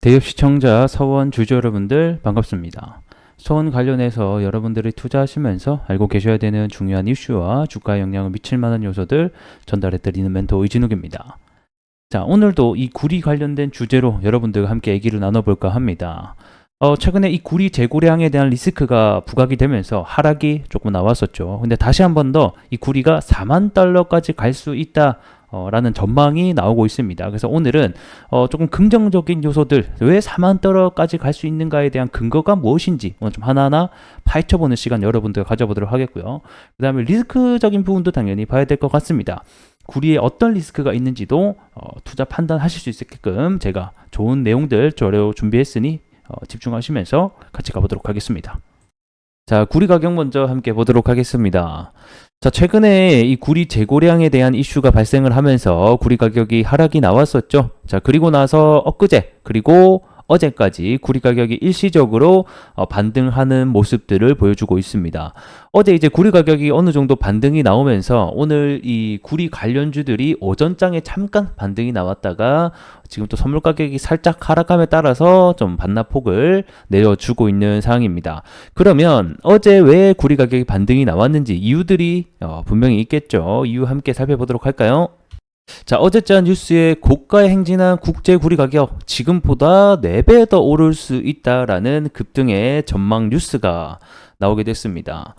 대엽 시청자, 서원 주주 여러분들 반갑습니다. 서원 관련해서 여러분들이 투자하시면서 알고 계셔야 되는 중요한 이슈와 주가에 영향을 미칠 만한 요소들 전달해드리는 멘토 이진욱입니다. 자, 오늘도 이 구리 관련된 주제로 여러분들과 함께 얘기를 나눠볼까 합니다. 최근에 이 구리 재고량에 대한 리스크가 부각이 되면서 하락이 조금 나왔었죠. 근데 다시 한 번 더 이 구리가 4만 달러까지 갈 수 있다 라는 전망이 나오고 있습니다. 그래서 오늘은 조금 긍정적인 요소들, 왜 4만 달러까지 갈 수 있는가에 대한 근거가 무엇인지 좀 하나하나 파헤쳐보는 시간 여러분들 가져보도록 하겠고요. 그 다음에 리스크적인 부분도 당연히 봐야 될 것 같습니다. 구리에 어떤 리스크가 있는지도 투자 판단하실 수 있게끔 제가 좋은 내용들 저로 준비했으니 집중하시면서 같이 가보도록 하겠습니다. 자, 구리 가격 먼저 함께 보도록 하겠습니다. 자, 최근에 이 구리 재고량에 대한 이슈가 발생을 하면서 구리 가격이 하락이 나왔었죠. 자, 그리고 나서 엊그제 그리고 어제까지 구리 가격이 일시적으로 반등하는 모습들을 보여주고 있습니다. 어제 이제 구리 가격이 어느 정도 반등이 나오면서 오늘 이 구리 관련주들이 오전장에 잠깐 반등이 나왔다가 지금 또 선물 가격이 살짝 하락함에 따라서 좀 반납폭을 내려주고 있는 상황입니다. 그러면 어제 왜 구리 가격이 반등이 나왔는지 이유들이 분명히 있겠죠. 이유 함께 살펴보도록 할까요? 자, 어제자 뉴스에 고가에 행진한 국제 구리 가격 지금보다 4배 더 오를 수 있다라는 급등의 전망 뉴스가 나오게 됐습니다.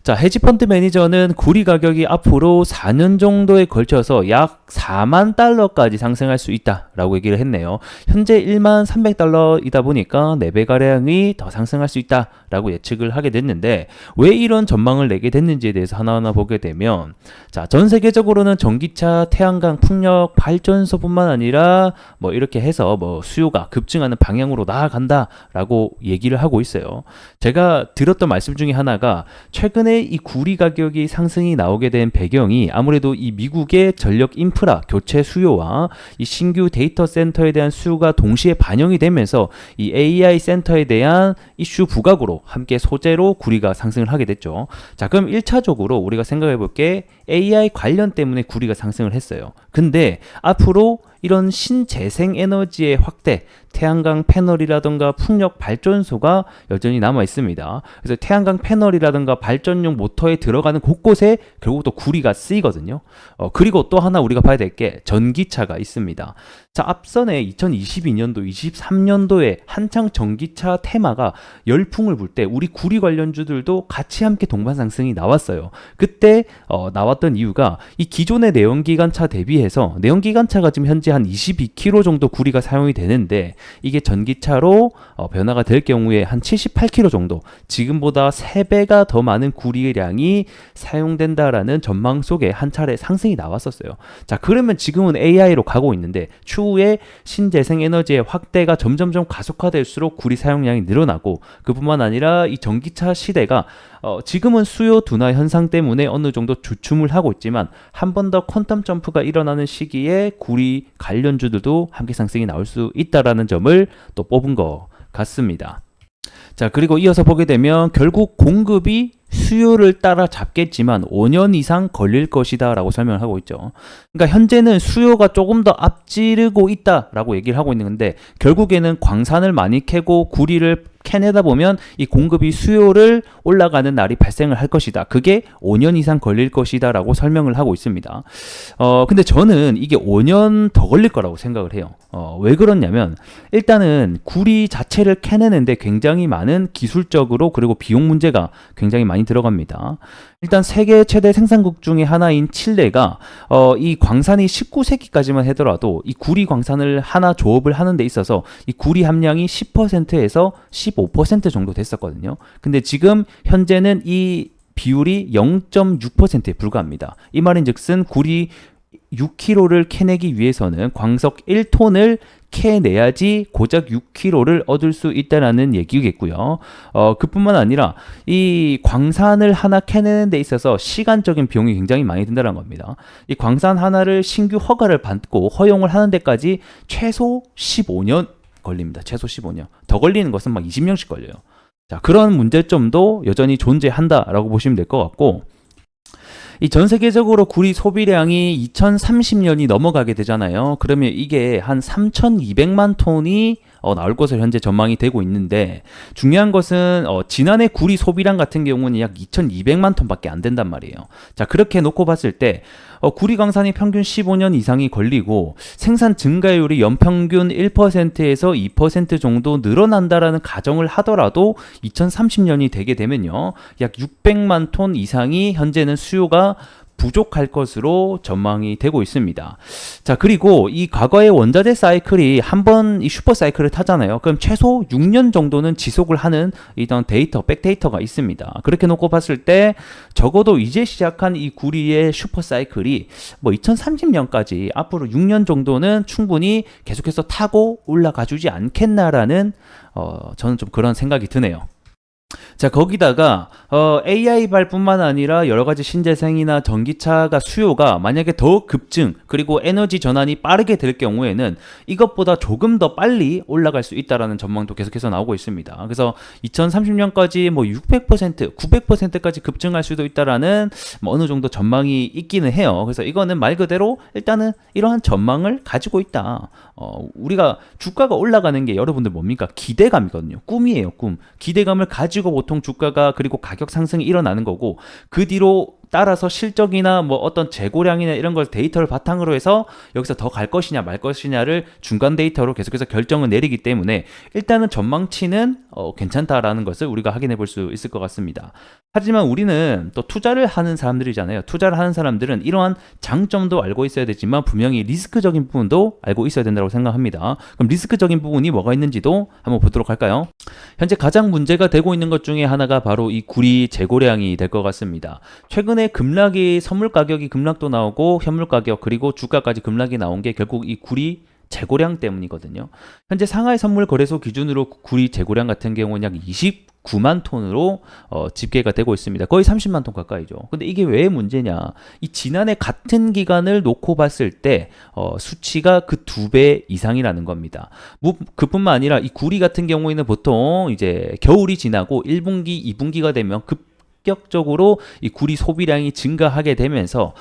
자, 헤지펀드 매니저는 구리 가격이 앞으로 4년 정도에 걸쳐서 약 4만 달러까지 상승할 수 있다라고 얘기를 했네요. 현재 1만 300달러이다 보니까 4배가량이 더 상승할 수 있다라고 예측을 하게 됐는데 왜 이런 전망을 내게 됐는지에 대해서 하나하나 보게 되면 자, 전 세계적으로는 전기차, 태양광, 풍력, 발전소뿐만 아니라 뭐 이렇게 해서 뭐 수요가 급증하는 방향으로 나아간다라고 얘기를 하고 있어요. 제가 들었던 말씀 중에 하나가 최근에 이 구리 가격이 상승이 나오게 된 배경이 아무래도 이 미국의 전력 인프라 교체 수요와 이 신규 데이터 센터에 대한 수요가 동시에 반영이 되면서 이 AI 센터에 대한 이슈 부각으로 함께 소재로 구리가 상승을 하게 됐죠. 자, 그럼 1차적으로 우리가 생각해 볼 게 AI 관련 때문에 구리가 상승을 했어요. 근데 앞으로 이런 신재생 에너지의 확대, 태양광 패널이라든가 풍력 발전소가 여전히 남아 있습니다. 그래서 태양광 패널이라든가 발전용 모터에 들어가는 곳곳에 결국 또 구리가 쓰이거든요. 그리고 또 하나 우리가 봐야 될 게 전기차가 있습니다. 자, 앞선에 2022년도, 23년도에 한창 전기차 테마가 열풍을 불 때 우리 구리 관련주들도 같이 함께 동반 상승이 나왔어요. 그때 나왔던 이유가 이 기존의 내연기관차 대비해서 내연기관차가 지금 현재 한 22km 정도 구리가 사용이 되는데 이게 전기차로 변화가 될 경우에 한 78km 정도 지금보다 3배가 더 많은 구리량이 사용된다라는 전망 속에 한 차례 상승이 나왔었어요. 자, 그러면 지금은 AI로 가고 있는데 추후에 신재생 에너지의 확대가 점점점 가속화될수록 구리 사용량이 늘어나고 그뿐만 아니라 이 전기차 시대가 지금은 수요 둔화 현상 때문에 어느 정도 주춤을 하고 있지만 한 번 더 퀀텀 점프가 일어나는 시기에 구리 관련주들도 함께 상승이 나올 수 있다라는 점을 또 뽑은 것 같습니다. 자, 그리고 이어서 보게 되면 결국 공급이 수요를 따라잡겠지만 5년 이상 걸릴 것이다 라고 설명을 하고 있죠. 그러니까 현재는 수요가 조금 더 앞지르고 있다 라고 얘기를 하고 있는 건데 결국에는 광산을 많이 캐고 구리를 캐내다 보면 이 공급이 수요를 올라가는 날이 발생을 할 것이다. 그게 5년 이상 걸릴 것이다 라고 설명을 하고 있습니다. 근데 저는 이게 5년 더 걸릴 거라고 생각을 해요. 왜 그러냐면 일단은 구리 자체를 캐내는데 굉장히 많은 기술적으로 그리고 비용 문제가 굉장히 많이 들어갑니다. 일단 세계 최대 생산국 중에 하나인 칠레가 이 광산이 19세기까지만 하더라도 이 구리 광산을 하나 조업을 하는 데 있어서 이 구리 함량이 10%에서 15% 정도 됐었거든요. 근데 지금 현재는 이 비율이 0.6%에 불과합니다. 이 말인즉슨 구리 6kg를 캐내기 위해서는 광석 1톤을 캐내야지 고작 6kg를 얻을 수 있다는 얘기겠고요. 그뿐만 아니라 이 광산을 하나 캐내는 데 있어서 시간적인 비용이 굉장히 많이 든다는 겁니다. 이 광산 하나를 신규 허가를 받고 허용을 하는 데까지 최소 15년 걸립니다. 최소 15년. 더 걸리는 것은 막 20년씩 걸려요. 자, 그런 문제점도 여전히 존재한다라고 보시면 될 것 같고 이 전 세계적으로 구리 소비량이 2030년이 넘어가게 되잖아요. 그러면 이게 한 3,200만 톤이 나올 것으로 현재 전망이 되고 있는데, 중요한 것은 지난해 구리 소비량 같은 경우는 약 2,200만 톤밖에 안 된단 말이에요. 자, 그렇게 놓고 봤을 때 구리 광산이 평균 15년 이상이 걸리고 생산 증가율이 연평균 1%에서 2% 정도 늘어난다라는 가정을 하더라도 2030년이 되게 되면요, 약 600만 톤 이상이 현재는 수요가 부족할 것으로 전망이 되고 있습니다. 자, 그리고 이 과거의 원자재 사이클이 한 번 이 슈퍼 사이클을 타잖아요. 그럼 최소 6년 정도는 지속을 하는 이런 데이터, 백데이터가 있습니다. 그렇게 놓고 봤을 때 적어도 이제 시작한 이 구리의 슈퍼 사이클이 뭐 2030년까지 앞으로 6년 정도는 충분히 계속해서 타고 올라가 주지 않겠나라는 저는 좀 그런 생각이 드네요. 자, 거기다가 AI발뿐만 아니라 여러가지 신재생이나 전기차가 수요가 만약에 더 급증, 그리고 에너지 전환이 빠르게 될 경우에는 이것보다 조금 더 빨리 올라갈 수 있다라는 전망도 계속해서 나오고 있습니다. 그래서 2030년까지 뭐 600%, 900%까지 급증할 수도 있다라는 뭐 어느 정도 전망이 있기는 해요. 그래서 이거는 말 그대로 일단은 이러한 전망을 가지고 있다. 우리가 주가가 올라가는 게 여러분들 뭡니까? 기대감이거든요. 꿈이에요, 꿈. 기대감을 가지고 보통 주가가, 그리고 가격 상승이 일어나는 거고, 그 뒤로 따라서 실적이나 뭐 어떤 재고량이나 이런 걸 데이터를 바탕으로 해서 여기서 더 갈 것이냐 말 것이냐를 중간 데이터로 계속해서 결정을 내리기 때문에 일단은 전망치는 괜찮다라는 것을 우리가 확인해 볼 수 있을 것 같습니다. 하지만 우리는 또 투자를 하는 사람들이잖아요. 투자를 하는 사람들은 이러한 장점도 알고 있어야 되지만 분명히 리스크적인 부분도 알고 있어야 된다고 생각합니다. 그럼 리스크적인 부분이 뭐가 있는지도 한번 보도록 할까요? 현재 가장 문제가 되고 있는 것 중에 하나가 바로 이 구리 재고량이 될 것 같습니다. 최근에 급락이, 선물 가격이 급락도 나오고 현물 가격 그리고 주가까지 급락이 나온 게 결국 이 구리 재고량 때문이거든요. 현재 상하이 선물 거래소 기준으로 구리 재고량 같은 경우는 약 29만 톤으로 집계가 되고 있습니다. 거의 30만 톤 가까이죠. 근데 이게 왜 문제냐? 이 지난해 같은 기간을 놓고 봤을 때 수치가 그 2배 이상이라는 겁니다. 그뿐만 아니라 이 구리 같은 경우에는 보통 이제 겨울이 지나고 1분기, 2분기가 되면 급격적으로 이 구리 소비량이 증가하게 되면서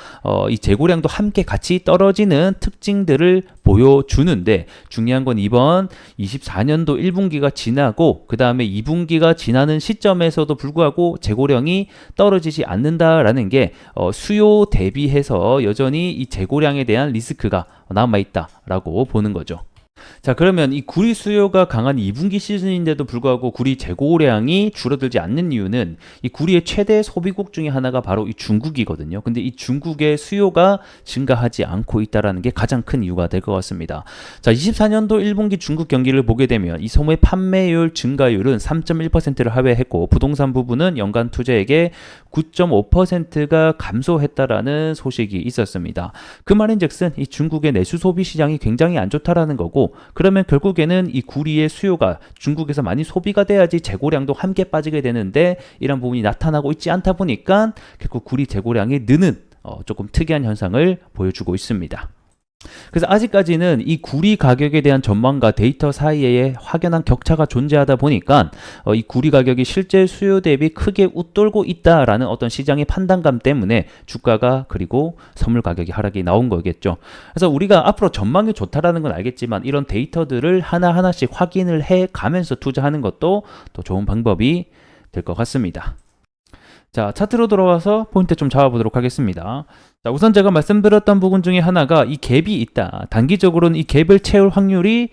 이 재고량도 함께 같이 떨어지는 특징들을 보여주는데, 중요한 건 이번 24년도 1분기가 지나고 그 다음에 2분기가 지나는 시점에서도 불구하고 재고량이 떨어지지 않는다라는 게 수요 대비해서 여전히 이 재고량에 대한 리스크가 남아있다라고 보는 거죠. 자, 그러면 이 구리 수요가 강한 2분기 시즌인데도 불구하고 구리 재고량이 줄어들지 않는 이유는 이 구리의 최대 소비국 중에 하나가 바로 이 중국이거든요. 근데 이 중국의 수요가 증가하지 않고 있다는 게 가장 큰 이유가 될 것 같습니다. 자, 24년도 1분기 중국 경기를 보게 되면 이 소매 판매율 증가율은 3.1%를 하회했고 부동산 부분은 연간 투자액의 9.5%가 감소했다라는 소식이 있었습니다. 그 말인즉슨 이 중국의 내수 소비 시장이 굉장히 안 좋다라는 거고, 그러면 결국에는 이 구리의 수요가 중국에서 많이 소비가 돼야지 재고량도 함께 빠지게 되는데 이런 부분이 나타나고 있지 않다 보니까 결국 구리 재고량이 느는 조금 특이한 현상을 보여주고 있습니다. 그래서 아직까지는 이 구리 가격에 대한 전망과 데이터 사이에 확연한 격차가 존재하다 보니까 이 구리 가격이 실제 수요 대비 크게 웃돌고 있다라는 어떤 시장의 판단감 때문에 주가가, 그리고 선물 가격이 하락이 나온 거겠죠. 그래서 우리가 앞으로 전망이 좋다라는 건 알겠지만 이런 데이터들을 하나하나씩 확인을 해 가면서 투자하는 것도 또 좋은 방법이 될 것 같습니다. 자, 차트로 돌아와서 포인트 좀 잡아보도록 하겠습니다. 자, 우선 제가 말씀드렸던 부분 중에 하나가 이 갭이 있다. 단기적으로는 이 갭을 채울 확률이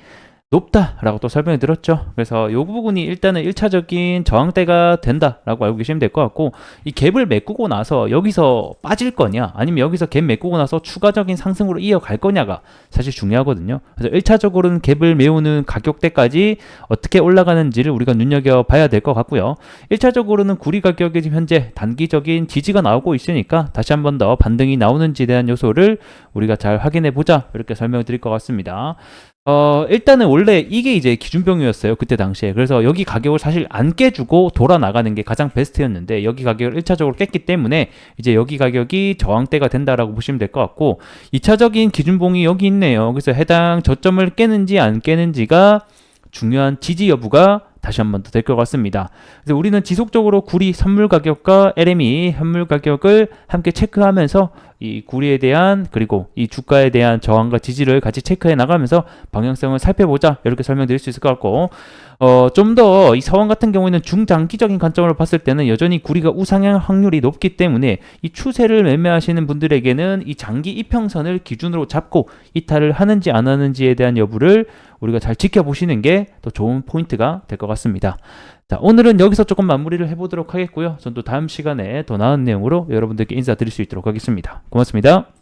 높다라고 또 설명을 드렸죠. 그래서 이 부분이 일단은 1차적인 저항대가 된다라고 알고 계시면 될 것 같고, 이 갭을 메꾸고 나서 여기서 빠질 거냐 아니면 여기서 갭 메꾸고 나서 추가적인 상승으로 이어갈 거냐가 사실 중요하거든요. 그래서 1차적으로는 갭을 메우는 가격대까지 어떻게 올라가는지를 우리가 눈여겨봐야 될 것 같고요. 1차적으로는 구리 가격이 지금 현재 단기적인 지지가 나오고 있으니까 다시 한 번 더 반등이 나오는지에 대한 요소를 우리가 잘 확인해 보자, 이렇게 설명을 드릴 것 같습니다. 일단은 원래 이게 이제 기준병이었어요, 그때 당시에. 그래서 여기 가격을 사실 안 깨주고 돌아 나가는 게 가장 베스트였는데 여기 가격을 1차적으로 깼기 때문에 이제 여기 가격이 저항대가 된다라고 보시면 될 것 같고, 2차적인 기준봉이 여기 있네요. 그래서 해당 저점을 깨는지 안 깨는지가 중요한 지지 여부가 다시 한 번 더 될 것 같습니다. 그래서 우리는 지속적으로 구리 선물 가격과 LME 현물 가격을 함께 체크하면서 이 구리에 대한 그리고 이 주가에 대한 저항과 지지를 같이 체크해 나가면서 방향성을 살펴보자, 이렇게 설명드릴 수 있을 것 같고, 좀 더 이 서원 같은 경우에는 중장기적인 관점으로 봤을 때는 여전히 구리가 우상향 확률이 높기 때문에 이 추세를 매매하시는 분들에게는 이 장기 이평선을 기준으로 잡고 이탈을 하는지 안 하는지에 대한 여부를 우리가 잘 지켜보시는 게 더 좋은 포인트가 될 것 같습니다. 자, 오늘은 여기서 조금 마무리를 해보도록 하겠고요. 전 또 다음 시간에 더 나은 내용으로 여러분들께 인사드릴 수 있도록 하겠습니다. 고맙습니다.